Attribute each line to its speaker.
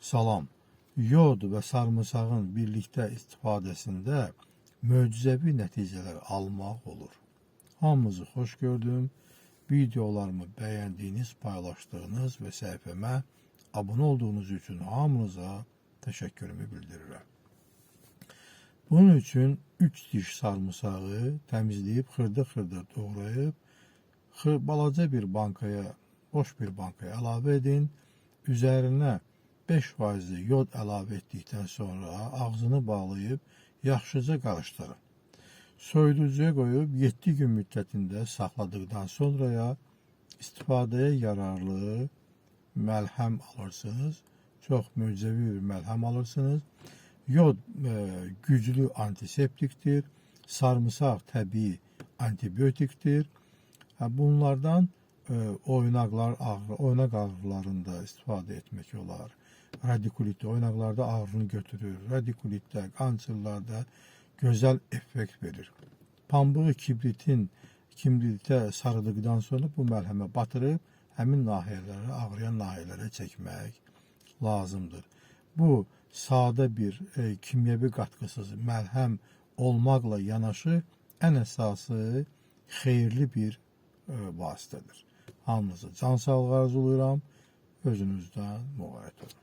Speaker 1: Salam. Yod və sarımsağın birlikdə istifadəsində möcüzəvi nəticələr almaq olur. Hamınızı xoş gördüm. Videolarımı bəyəndiyiniz, paylaşdığınız və səhifəmə abunə olduğunuz üçün hamınıza təşəkkürümü bildirirəm. Bunun üçün 3 diş sarımsağı təmizləyib, xırda-xırda doğrayıb, balaca bir bankaya, boş bir bankaya əlavə edin. Üzərinə 5% yod əlavə etdikdən sonra ağzını bağlayıb yaxşıca qarışdırın. Soyuducuya qoyub 7 gün müddətində saxladıqdan sonraya istifadəyə yararlı məlhəm alırsınız. Çox möcüzəvi bir məlhəm alırsınız. Yod güclü antiseptikdir. Sarımsaq təbii antibiotikdir. Bunlardan oynaq ağrılarında istifadə etmək olar. Radikulitdə oynaqlarda ağrını götürür. Radikulitdə, qancırlarda gözəl effekt verir. Pambığı kibritə sarıdıqdan sonra bu məlhəmə batırıb həmin nahiyələrə, ağrıyan nahiyələrə çəkmək lazımdır. Bu sadə bir kimyəvi qatqısız məlhəm olmaqla yanaşı ən əsası xeyirli bir vasitədir. Hamınıza can sağlığı arzulayıram. Özünüzdən müğayət olun.